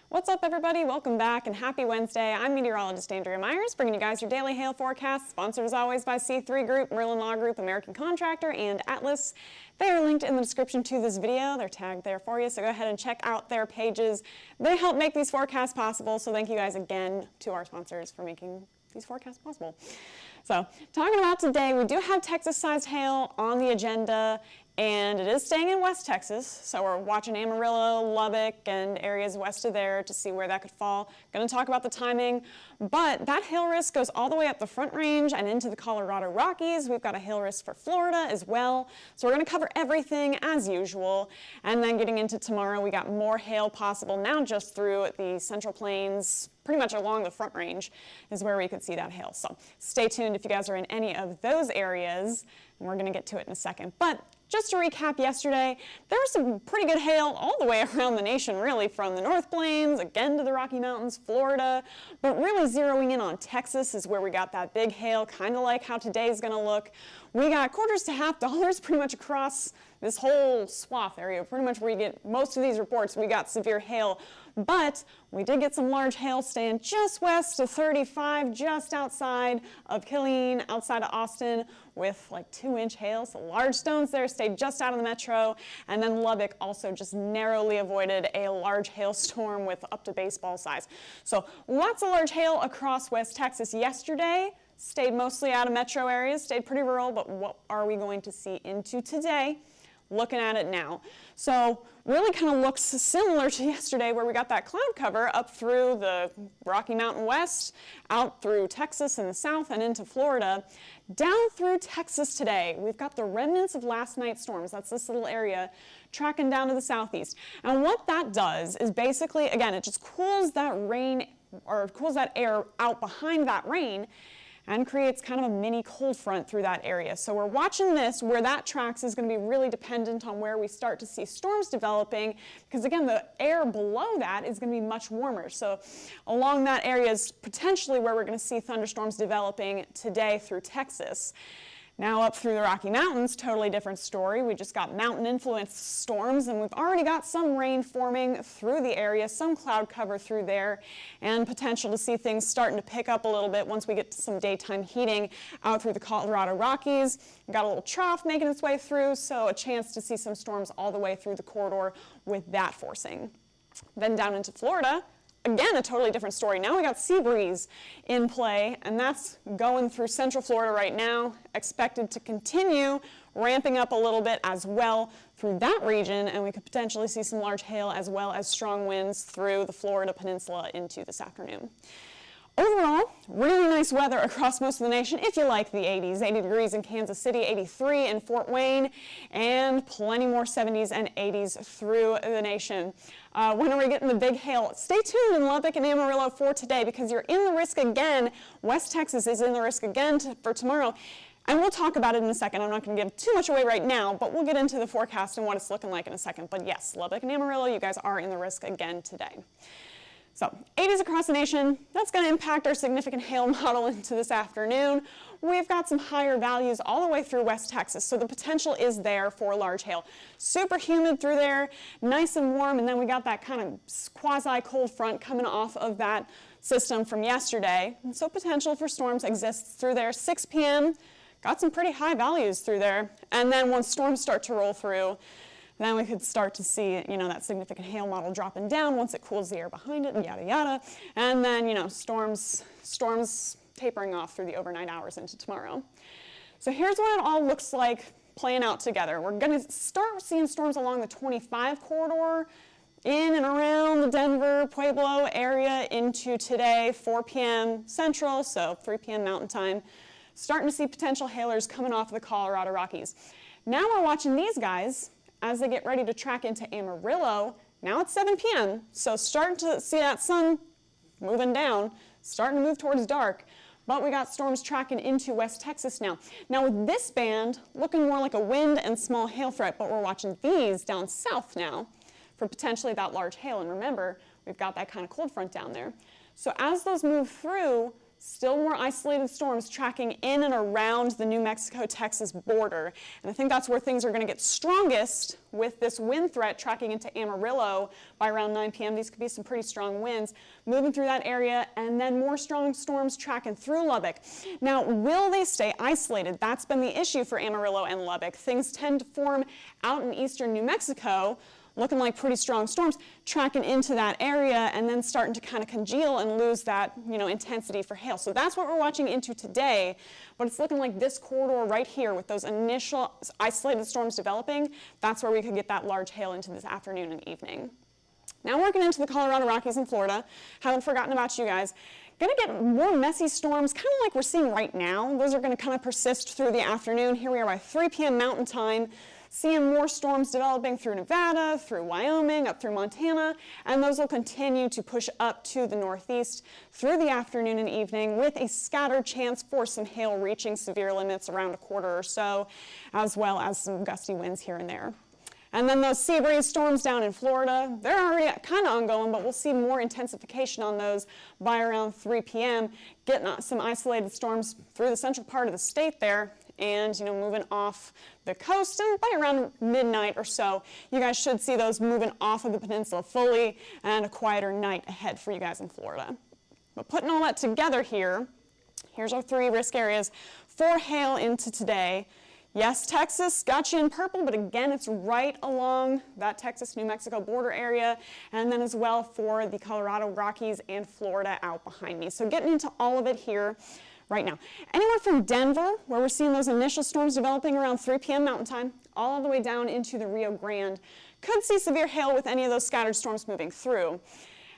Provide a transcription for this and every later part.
What's up, everybody? Welcome back and happy Wednesday. I'm meteorologist Andrea Myers, bringing you guys your daily hail forecast, sponsored as always by C3 Group, Merlin Law Group, American Contractor, and Atlas. They are linked in the description to this video. They're tagged there for you, so go ahead and check out their pages. They help make these forecasts possible, so thank you guys again to our sponsors for making these forecasts possible. So, talking about today, we do have Texas-sized hail on the agenda, and it is staying in West Texas, so we're watching Amarillo, Lubbock, and areas west of there to see where that could fall. Going to talk about the timing, but that hail risk goes all the way up the Front Range and into the Colorado Rockies. We've got a hail risk for Florida as well, so we're going to cover everything as usual. And then getting into tomorrow, we got more hail possible now just through the Central Plains, pretty much along the Front Range is where we could see that hail. So stay tuned if you guys are in any of those areas, and we're going to get to it in a second. But just to recap yesterday, there was some pretty good hail all the way around the nation, really, from the North Plains, again to the Rocky Mountains, Florida, but really zeroing in on Texas is where we got that big hail, kind of like how today's going to look. We got quarters to $50 pretty much across this whole swath area, pretty much where you get most of these reports. We got severe hail, but we did get some large hail staying just west of 35, just outside of Killeen, outside of Austin, with like 2-inch hail. So large stones there stayed just out of the metro. And then Lubbock also just narrowly avoided a large hailstorm with up to baseball size. So lots of large hail across West Texas yesterday. Stayed mostly out of metro areas, stayed pretty rural, but what are we going to see into today? Looking at it now. So really kind of looks similar to yesterday where we got that cloud cover up through the Rocky Mountain West, out through Texas in the south and into Florida. Down through Texas today, we've got the remnants of last night's storms. That's this little area tracking down to the southeast. And what that does is basically, again, it just cools that rain or cools that air out behind that rain and creates kind of a mini cold front through that area. So we're watching this. Where that tracks is going to be really dependent on where we start to see storms developing, because again, the air below that is going to be much warmer. So along that area is potentially where we're going to see thunderstorms developing today through Texas. Now up through the Rocky Mountains, totally different story. We just got mountain-influenced storms, and we've already got some rain forming through the area, some cloud cover through there, and potential to see things starting to pick up a little bit once we get to some daytime heating out through the Colorado Rockies. We've got a little trough making its way through, so a chance to see some storms all the way through the corridor with that forcing. Then down into Florida. Again, a totally different story. Now we got sea breeze in play, and that's going through central Florida right now, expected to continue ramping up a little bit as well through that region, and we could potentially see some large hail as well as strong winds through the Florida Peninsula into this afternoon. Overall, really nice weather across most of the nation if you like the 80s. 80 degrees in Kansas City, 83 in Fort Wayne, and plenty more 70s and 80s through the nation. When are we getting the big hail? Stay tuned in Lubbock and Amarillo for today, because you're in the risk again. West Texas is in the risk again for tomorrow. And we'll talk about it in a second. I'm not going to give too much away right now, but we'll get into the forecast and what it's looking like in a second. But yes, Lubbock and Amarillo, you guys are in the risk again today. So 80s across the nation, that's going to impact our significant hail model into this afternoon. We've got some higher values all the way through West Texas, so the potential is there for large hail. Super humid through there, nice and warm, and then we got that kind of quasi-cold front coming off of that system from yesterday. And so potential for storms exists through there. 6 p.m., got some pretty high values through there. And then once storms start to roll through, then we could start to see, that significant hail model dropping down once it cools the air behind it, and yada, yada. And then, storms tapering off through the overnight hours into tomorrow. So here's what it all looks like playing out together. We're going to start seeing storms along the 25 corridor, in and around the Denver, Pueblo area into today, 4 p.m. Central, so 3 p.m. Mountain Time. Starting to see potential hailers coming off the Colorado Rockies. Now we're watching these guys as they get ready to track into Amarillo, now it's 7 p.m., so starting to see that sun moving down, starting to move towards dark. But we got storms tracking into West Texas now. Now with this band, looking more like a wind and small hail threat, but we're watching these down south now for potentially that large hail. And remember, we've got that kind of cold front down there. So as those move through, still more isolated storms tracking in and around the New Mexico-Texas border. And I think that's where things are going to get strongest with this wind threat tracking into Amarillo by around 9 p.m. These could be some pretty strong winds moving through that area, and then more strong storms tracking through Lubbock. Now, will they stay isolated? That's been the issue for Amarillo and Lubbock. Things tend to form out in eastern New Mexico, looking like pretty strong storms, tracking into that area and then starting to kind of congeal and lose that, intensity for hail. So that's what we're watching into today, but it's looking like this corridor right here with those initial isolated storms developing, that's where we could get that large hail into this afternoon and evening. Now working into the Colorado Rockies and Florida, haven't forgotten about you guys. Going to get more messy storms, kind of like we're seeing right now. Those are going to kind of persist through the afternoon. Here we are by 3 p.m. Mountain Time. Seeing more storms developing through Nevada, through Wyoming, up through Montana, and those will continue to push up to the northeast through the afternoon and evening with a scattered chance for some hail reaching severe limits around a quarter or so, as well as some gusty winds here and there. And then those sea breeze storms down in Florida, they're already kind of ongoing, but we'll see more intensification on those by around 3 p.m., getting some isolated storms through the central part of the state there, and moving off the coast, and by around midnight or so, you guys should see those moving off of the peninsula fully, and a quieter night ahead for you guys in Florida. But putting all that together here, here's our 3 risk areas for hail into today. Yes, Texas got you in purple, but again, it's right along that Texas-New Mexico border area, and then as well for the Colorado Rockies and Florida out behind me. So getting into all of it here right now. Anywhere from Denver, where we're seeing those initial storms developing around 3 p.m. Mountain Time, all the way down into the Rio Grande, could see severe hail with any of those scattered storms moving through.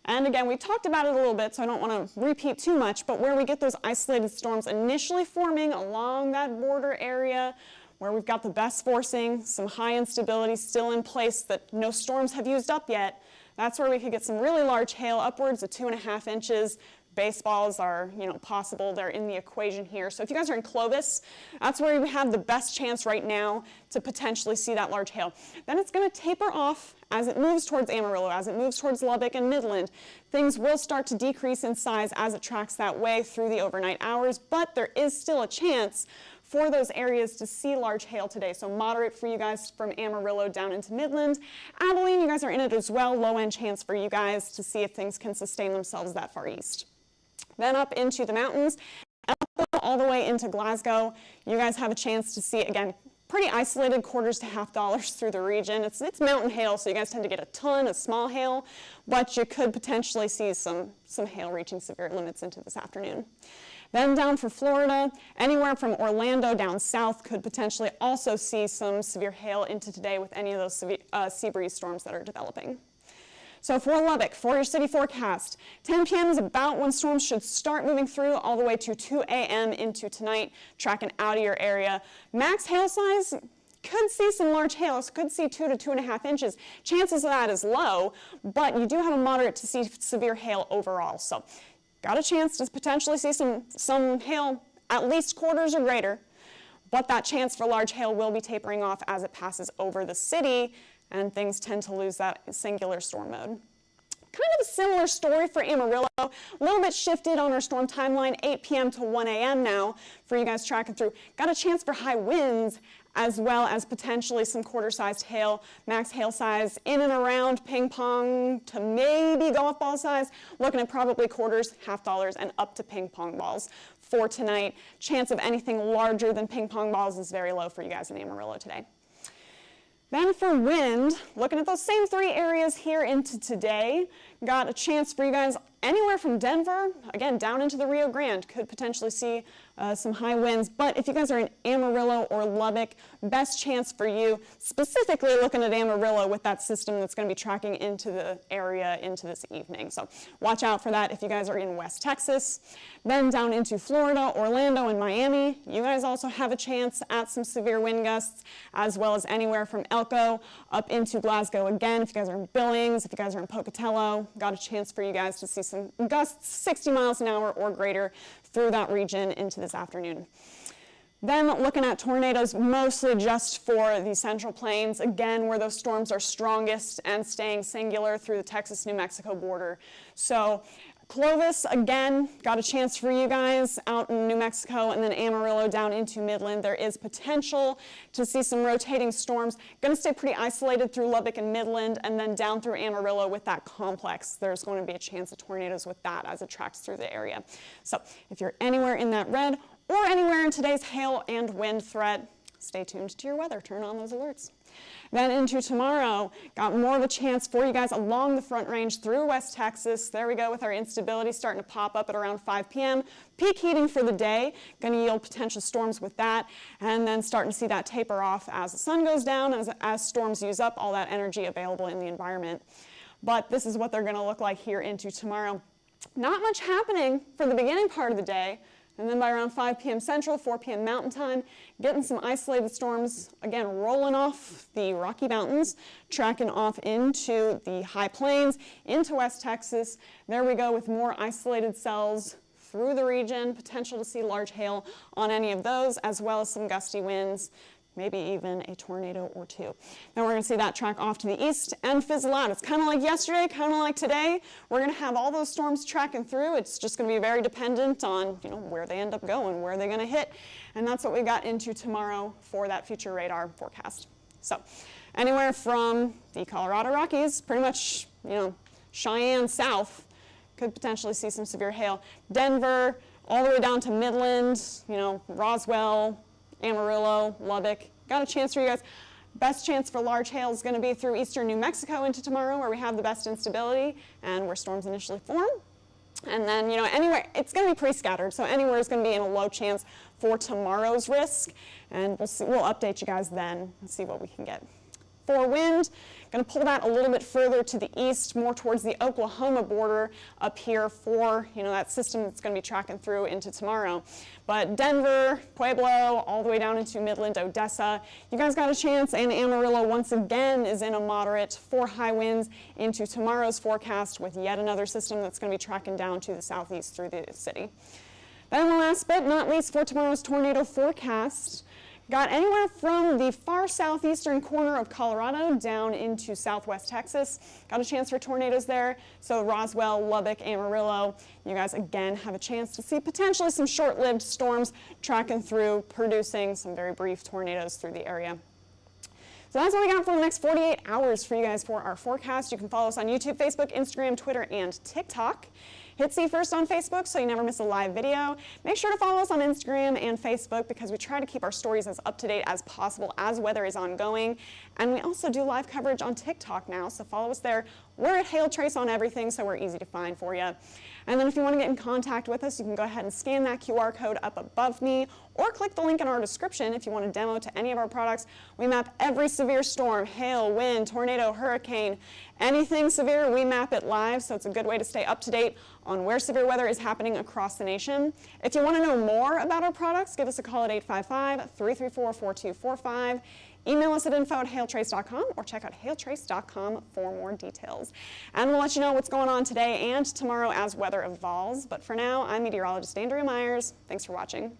And again, we talked about it a little bit, so I don't want to repeat too much, but where we get those isolated storms initially forming along that border area, where we've got the best forcing, some high instability still in place that no storms have used up yet, that's where we could get some really large hail, upwards of 2.5 inches. Baseballs are, possible. They're in the equation here. So if you guys are in Clovis, that's where we have the best chance right now to potentially see that large hail. Then it's going to taper off as it moves towards Amarillo, as it moves towards Lubbock and Midland. Things will start to decrease in size as it tracks that way through the overnight hours, but there is still a chance for those areas to see large hail today. So moderate for you guys from Amarillo down into Midland. Abilene, you guys are in it as well. Low end chance for you guys to see if things can sustain themselves that far east. Then up into the mountains, all the way into Glasgow, you guys have a chance to see, again, pretty isolated quarters to $50 through the region. It's mountain hail, so you guys tend to get a ton of small hail, but you could potentially see some hail reaching severe limits into this afternoon. Then down for Florida, anywhere from Orlando down south could potentially also see some severe hail into today with any of those sea breeze storms that are developing. So for Lubbock, for your city forecast, 10 p.m. is about when storms should start moving through all the way to 2 a.m. into tonight, tracking out of your area. Max hail size, could see some large hail, so could see 2 to 2.5 inches. Chances of that is low, but you do have a moderate to see severe hail overall. So got a chance to potentially see some hail, at least quarters or greater, but that chance for large hail will be tapering off as it passes over the city, and things tend to lose that singular storm mode. Kind of a similar story for Amarillo, a little bit shifted on our storm timeline, 8 p.m. to 1 a.m. now for you guys tracking through. Got a chance for high winds as well as potentially some quarter-sized hail, max hail size in and around ping pong to maybe golf ball size, looking at probably quarters, $50, and up to ping pong balls for tonight. Chance of anything larger than ping pong balls is very low for you guys in Amarillo today. Then for wind, looking at those same 3 areas here into today, got a chance for you guys anywhere from Denver, again, down into the Rio Grande, could potentially see some high winds. But if you guys are in Amarillo or Lubbock, best chance for you, specifically looking at Amarillo with that system that's going to be tracking into the area into this evening. So watch out for that if you guys are in West Texas. Then down into Florida, Orlando, and Miami, you guys also have a chance at some severe wind gusts, as well as anywhere from Elko up into Glasgow. Again, if you guys are in Billings, if you guys are in Pocatello, got a chance for you guys to see some gusts 60 miles an hour or greater through that region into this afternoon. Then looking at tornadoes mostly just for the Central Plains, again, where those storms are strongest and staying singular through the Texas-New Mexico border. So Clovis, again, got a chance for you guys out in New Mexico, and then Amarillo down into Midland. There is potential to see some rotating storms. Going to stay pretty isolated through Lubbock and Midland, and then down through Amarillo with that complex. There's going to be a chance of tornadoes with that as it tracks through the area. So if you're anywhere in that red or anywhere in today's hail and wind threat, stay tuned to your weather. Turn on those alerts. Then into tomorrow, got more of a chance for you guys along the Front Range through West Texas. There we go with our instability starting to pop up at around 5 p.m. Peak heating for the day, going to yield potential storms with that, and then starting to see that taper off as the sun goes down, as storms use up all that energy available in the environment. But this is what they're going to look like here into tomorrow. Not much happening for the beginning part of the day. And then by around 5 p.m. Central, 4 p.m. Mountain Time, getting some isolated storms, again, rolling off the Rocky Mountains, tracking off into the high plains, into West Texas. There we go with more isolated cells through the region, potential to see large hail on any of those, as well as some gusty winds, maybe even a tornado or two. Then we're going to see that track off to the east and fizzle out. It's kind of like yesterday, kind of like today. We're going to have all those storms tracking through. It's just going to be very dependent on, where they end up going, where they're going to hit. And that's what we got into tomorrow for that future radar forecast. So anywhere from the Colorado Rockies, pretty much, Cheyenne south, could potentially see some severe hail. Denver, all the way down to Midland, Roswell, Amarillo, Lubbock. Got a chance for you guys. Best chance for large hail is going to be through eastern New Mexico into tomorrow, where we have the best instability and where storms initially form. And then, anywhere, it's going to be pretty scattered. So anywhere is going to be in a low chance for tomorrow's risk. And we'll update you guys then and see what we can get. For wind, going to pull that a little bit further to the east, more towards the Oklahoma border up here for, that system that's going to be tracking through into tomorrow. But Denver, Pueblo, all the way down into Midland, Odessa, you guys got a chance, and Amarillo once again is in a moderate for high winds into tomorrow's forecast with yet another system that's going to be tracking down to the southeast through the city. Then last but not least for tomorrow's tornado forecast, got anywhere from the far southeastern corner of Colorado down into southwest Texas. Got a chance for tornadoes there. So Roswell, Lubbock, Amarillo, you guys again have a chance to see potentially some short-lived storms tracking through, producing some very brief tornadoes through the area. So that's what we got for the next 48 hours for you guys for our forecast. You can follow us on YouTube, Facebook, Instagram, Twitter, and TikTok. Hit See First on Facebook so you never miss a live video. Make sure to follow us on Instagram and Facebook because we try to keep our stories as up-to-date as possible as weather is ongoing. And we also do live coverage on TikTok now, so follow us there. We're at Hail Trace on everything, so we're easy to find for you. And then if you want to get in contact with us, you can go ahead and scan that QR code up above me or click the link in our description if you want a demo to any of our products. We map every severe storm, hail, wind, tornado, hurricane, anything severe, we map it live, so it's a good way to stay up to date on where severe weather is happening across the nation. If you want to know more about our products, give us a call at 855-334-4245. Email us at info@hailtrace.com or check out hailtrace.com for more details. And we'll let you know what's going on today and tomorrow as weather evolves. But for now, I'm meteorologist Andrea Myers. Thanks for watching.